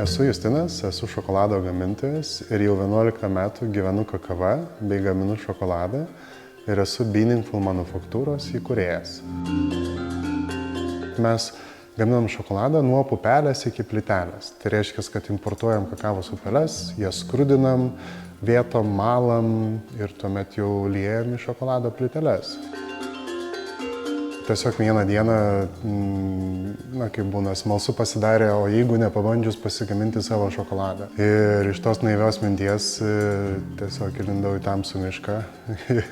Esu Justinas, esu šokolado gamintojas ir jau 11 metų gyvenu kakava bei gaminu šokoladą ir esu Beaningful manufaktūros įkūrėjas. Mes gaminam šokoladą nuo pupelės iki plytelės. Tai reiškia, kad importuojam kakavos pupeles, jas skrudinam, vėtom, malam ir tuomet jau liejam į šokolado plyteles. Tiesiog vieną dieną, kaip būna, smalsu pasidarė, o jeigu nepabandžius pasigaminti savo šokoladą. Ir iš tos naivios minties tiesiog įlindau į tamsų mišką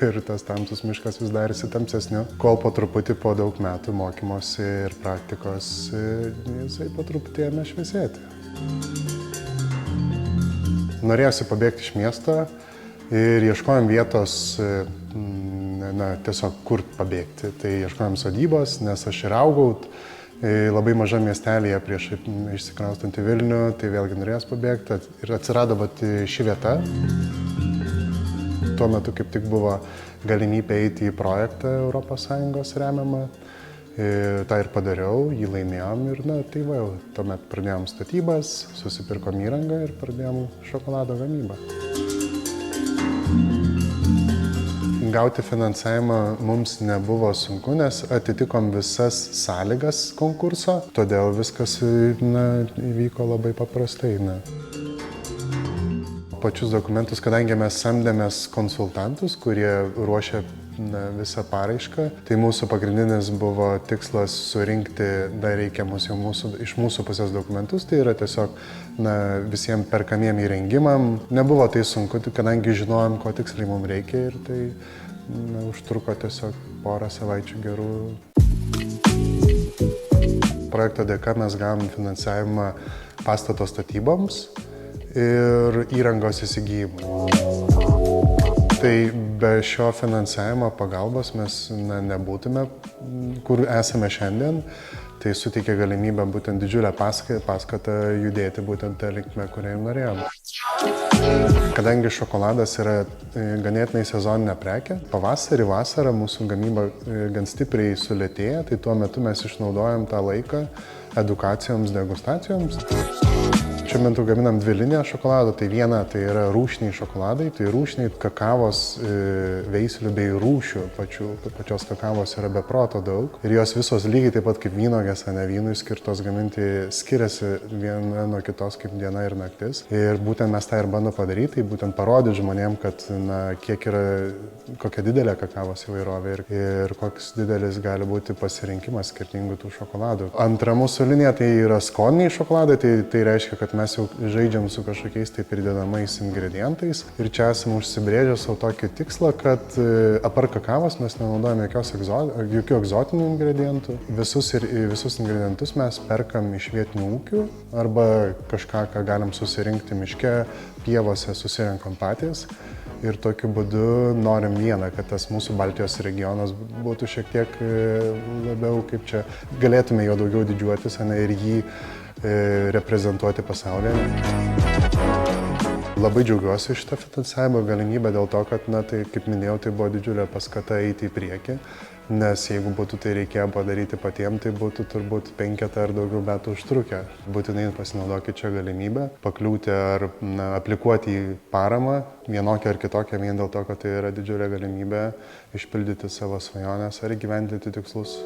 ir tas tamsus miškas vis darėsi tamsesniu. Kol po truputį, po daug metų mokymosi ir praktikos, jisai po truputį ėmė šviesėti. Norėjosi pabėgti iš miesto ir ieškojom vietos, tiesiog kur pabėgti. Tai ieškojom sodybos, nes aš ir augau labai mažam miestelėje prieš išsikraustant į Vilnių, tai vėlgi norėjos pabėgti ir atsirado ši vieta. Tuo metu kaip tik buvo galimybė eiti į projektą ES remiamą. tą ir padariau, jį laimėjom ir tai va, tuomet pradėjom statybas, susipirkom įrangą ir pradėjom šokolado gamybą. Gauti finansavimą mums nebuvo sunku, nes atitikom visas sąlygas konkurso, todėl viskas įvyko labai paprastai. Pačius dokumentus, kadangi mes samdėmės konsultantus, kurie ruošė visą paraišką, tai mūsų pagrindinis buvo tikslas surinkti dar reikiamus jau iš mūsų pusės dokumentus, tai yra tiesiog visiems perkamiem įrengimam. Nebuvo tai sunku, kadangi žinojom, ko tiksliai mums reikia ir tai užtruko tiesiog porą savaičių gerų. Projekto dėka mes gavom finansavimą pastato statyboms ir įrangos įsigijimui. Tai be šio finansavimo pagalbos mes nebūtume, kur esame šiandien, tai suteikia galimybę būtent didžiulę paskatą judėti būtent tą linkmę, kurią norėjome. Kadangi šokoladas yra ganėtinai sezoninė prekė, pavasarį, vasarą mūsų gamyba gan stipriai sulėtėja, tai tuo metu mes išnaudojam tą laiką edukacijoms, degustacijoms. Šiuo metu gaminam dvi linijas šokolado, tai viena tai yra rūšiniai šokoladai, tai rūšiniai kakavos veislių bei rūšių pačios kakavos yra be proto daug ir jos visos lygiai taip pat kaip vynuogės, vynui skirtos gaminti skiriasi viena nuo kitos kaip diena ir naktis ir būtent mes tą ir bandome padaryti, tai būtent parodyti žmonėm, kad kiek yra, kokia didelė kakavos įvairovė ir koks didelis gali būti pasirinkimas skirtingų tų šokoladų. Antra mūsų linija tai yra skoniniai šokoladai, tai reiškia, kad mes jau žaidžiam su kažkokiais tai pridedamais ingredientais ir čia esame užsibrėžę savo tokį tikslą, kad apart kakavos mes nenaudojame jokių egzotinių ingredientų. Visus ingredientus mes perkam iš vietinių ūkių arba kažką, ką galim susirinkti miške, pievose susirenkam patys. Ir tokiu būdu norim vieną, kad tas mūsų Baltijos regionas būtų šiek tiek labiau, kaip čia, galėtume jo daugiau didžiuotis ir jį reprezentuoti pasaulyje. Labai džiaugiuosi šitą finansavimo galimybę dėl to, kad, tai, kaip minėjau, tai buvo didžiulė paskata eiti į priekį, nes jeigu būtų tai reikėjo padaryti patiems, tai būtų turbūt 5 ar daugiau metų užtrukę. Būtinai pasinaudokit čia galimybę, pakliūti ar aplikuoti į paramą, vienokią ar kitokią, vien dėl to, kad tai yra didžiulė galimybė išpildyti savo svajones ar įgyvendinti tikslus.